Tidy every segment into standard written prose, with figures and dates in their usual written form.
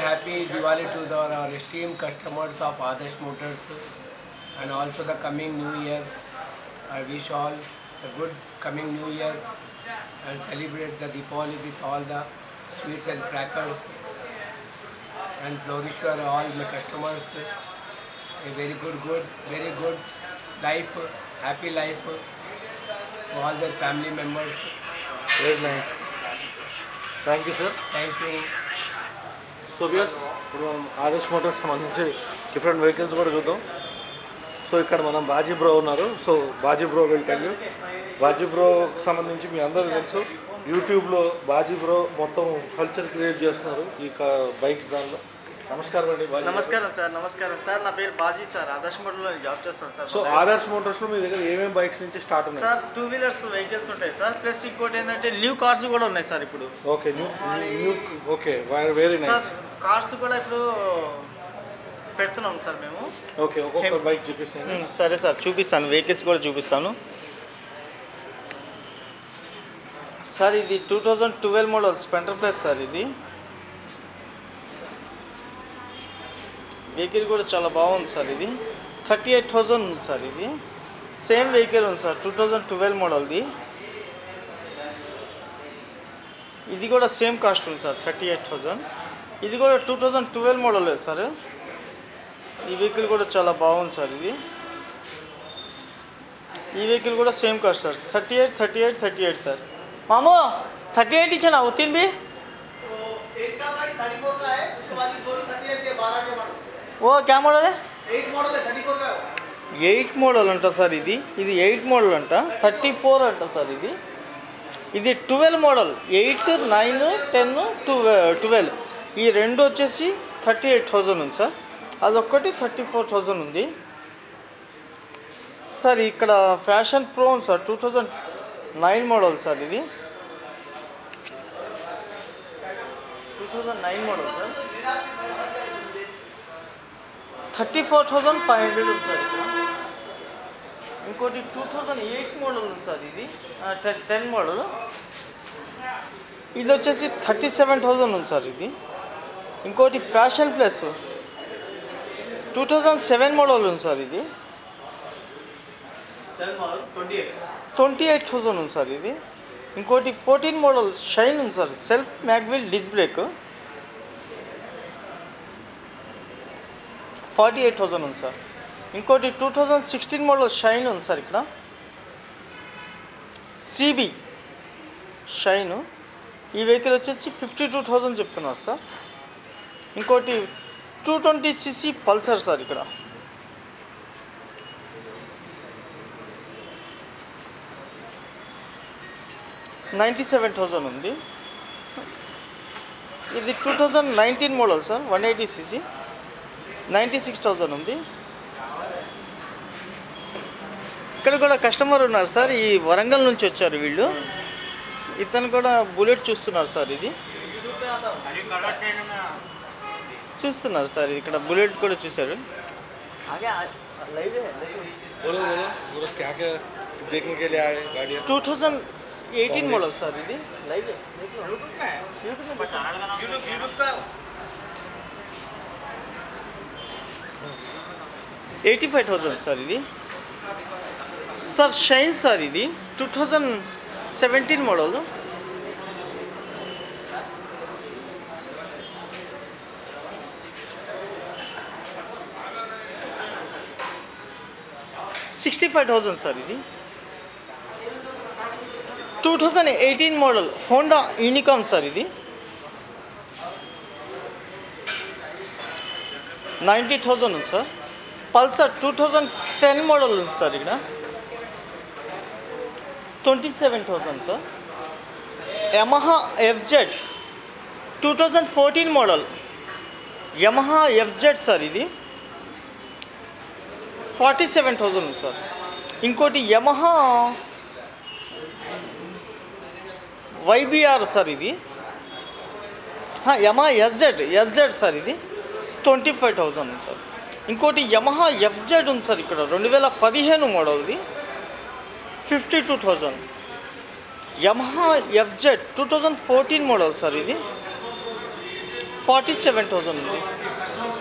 happy Diwali to our esteemed customers of Adarsh Motors and also the coming New Year. I wish all a good coming New Year and celebrate the Diwali with all the sweets and crackers and flourish for all my customers. A very good life, happy life to all their family members. Very nice. Thank you, sir. Thank you. So viewers ఇప్పుడు మనం Adarsh motors సంబంధించి different vehicles కూడా చూద్దాం. So ఇక్కడ మనం Baji bro ఉన్నారు. So Baji bro will tell you. Baji బ్రోకి సంబంధించి మీ అందరికీ తెలుసు, యూట్యూబ్లో బాజీ బ్రో మొత్తం కల్చర్ క్రియేట్ చేస్తున్నారు ఈ బైక్స్ దానిలో. నమస్కారం అండి. నమస్కారం సార్. నా పేరు బాజీ సార్. ఆదర్శ్ మోటార్స్లో నేను జాబ్ చేస్తాను సార్. సో ఆదర్శ్ మోటార్స్లో మీ దగ్గర ఏమేమి బైక్స్ నుంచి స్టార్ట్ ఉన్నాయి సార్? 2 వీలర్స్ వెహికల్స్ ఉంటాయి సార్, ప్లస్ ఇంకోటి ఏంటంటే న్యూ కార్స్ కూడా ఉన్నాయి సార్ ఇప్పుడు. Okay, new okay, very nice. Sir cars కూడా ఇప్పుడు పెడుతున్నాం సార్ మేము. ఓకే, ఒక్కొక్క బైక్ చూపిస్తాను. సరే సార్, చూపిస్తాను. వెహికల్స్ కూడా చూపిస్తాను సార్. ఇది 2012 మోడల్ స్ప్లెండర్ ప్లస్ సార్. ఇది వెహికల్ కూడా చాలా బాగుంది సార్. ఇది 38,000 ఉంది సార్. ఇది సేమ్ వెహికల్ ఉంది సార్, 2012 మోడల్ది. ఇది కూడా సేమ్ కాస్ట్ ఉంది సార్, 38,000. ఇది కూడా 2012 మోడల్ సార్. ఈ వెహికల్ కూడా చాలా బాగుంది సార్. ఈ వెహికల్ కూడా సేమ్ కాస్ట్ సార్, 38 సార్. మామూ 38 ఇచ్చానా ఉత్తిన్ బి ఓ క్యా మోడల్ 8 మోడల్ అంట సార్. ఇది 8 మోడల్ అంట, 34 అంట సార్. ఇది 12 మోడల్, 8, 9, 10, 12. ఈ రెండు వచ్చేసి 38,000 ఉంది సార్. అదొక్కటి 34,000 ఉంది సార్. ఇక్కడ ఫ్యాషన్ ప్రో ఉంది సార్, 2009 మోడల్ సార్. ఇది 2009 మోడల్ సార్, 34,500 ఉంది సార్. ఇక్కడ ఇంకోటి 2008 మోడల్ ఉంది సార్. ఇది 10 మోడల్. ఇది వచ్చేసి 37,000 ఉంది సార్. ఇది ఇంకోటి ఫ్యాషన్ ప్లస్ 2007 మోడల్ ఉంది సార్. ఇది 28,000 ఉంది సార్. ఇది ఇంకోటి 14 మోడల్ షైన్ ఉంది సార్, సెల్ఫ్ మ్యాగ్విల్ డిస్క్ బ్రేక్, 48,000 ఉంది సార్. ఇంకోటి 2016 మోడల్ షైన్ ఉంది సార్. ఇక్కడ సిబి షైన్. ఈ వెహికల్ వచ్చేసి 52,000 చెప్తున్నారు సార్. ఇంకోటి 220cc పల్సర్ సార్. ఇక్కడ $97,000 ఉంది. ఇది 2019 మోడల్ సార్, 180cc, 96,000 ఉంది. ఇక్కడ కూడా కస్టమర్ ఉన్నారు సార్, ఈ వరంగల్ నుంచి వచ్చారు వీళ్ళు. ఇతను కూడా బుల్లెట్ చూస్తున్నారు సార్. ఇది చూస్తున్నారు సార్, ఇక్కడ బుల్లెట్ కూడా చూశారు. 2018 మోడల్ సార్. ఇది లైవ్ 85,000 సార్. ఇది సార్ షైన్ సార్. ఇది 2017 మోడల్, 65,000 సార్. ఇది 2018 మోడల్ హోండా యూనికార్న్ సార్. ఇది 90,000 ఉంది సార్. పల్సర్ 2010 మోడల్ ఉంది సార్. ఇక్కడ 27,000 sir. Yamaha FZ 2014 model, Yamaha FZ sir. ఇది 47,000 ఉంది సార్. ఇంకోటి యమహా వైబిఆర్ సార్. ఇది యమహా ఎస్జెడ్ సార్. ఇది 25,000 ఉంది సార్. ఇంకోటి యమహా ఎఫ్జెడ్ ఉంది సార్. ఇక్కడ 2015 మోడల్ది, 52,000. Yamaha FZ 2014 model sir. ఇది 47,000 ఉంది. కస్టమర్స్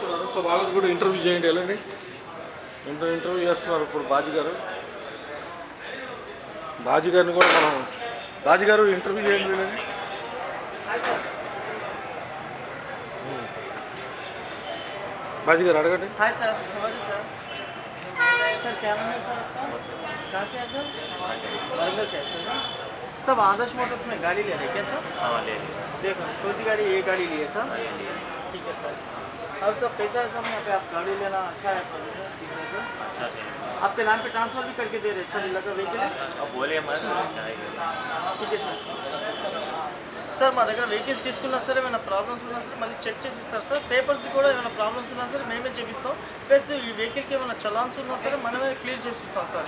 ఉన్నారు, సో వాళ్ళకి కూడా ఇంటర్వ్యూ చేయండి. వెళ్ళండి, ఇంటర్వ్యూ చేస్తున్నారు ఇప్పుడు బాజీ గారు. బాజీ గారిని కూడా మనం బాజీ గారు ఇంటర్వ్యూ చేయండి. వెళ్ళండి. बाजी गाరు అడగండి. हाय सर, हमारे सर सर क्या नाम है सर आपका? कहाँ से है सर? वरंगल से है सर. सब आदर्श मोटर्स में गाड़ी ले रहे हैं क्या सर? हाँ ले देखो कौन सी गाड़ी, ये गाड़ी ली है सर. ठीक है सर. और सब कैसा है सर यहाँ पे? आप गाड़ी लेना अच्छा है पर ठीक है सर. अच्छा चाहिए आपके नाम पे ट्रांसफर भी करके दे रहे हैं सर, लगा व्हीकल. अब बोले हमारे ठीक है सर. సార్ మా దగ్గర వెహికల్స్ తీసుకున్నా సరే ఏమైనా ప్రాబ్లమ్స్ ఉన్నా సరే మళ్ళీ చెక్ చేసి ఇస్తారు సార్. పేపర్స్ కూడా ఏమైనా ప్రాబ్లమ్స్ ఉన్నా సరే మేమే చేపిస్తాం. ప్లస్ ఈ వెహికల్కి ఏమైనా చలాన్స్ ఉన్నా సరే మనమే క్లియర్ చేసి ఇస్తాం సార్.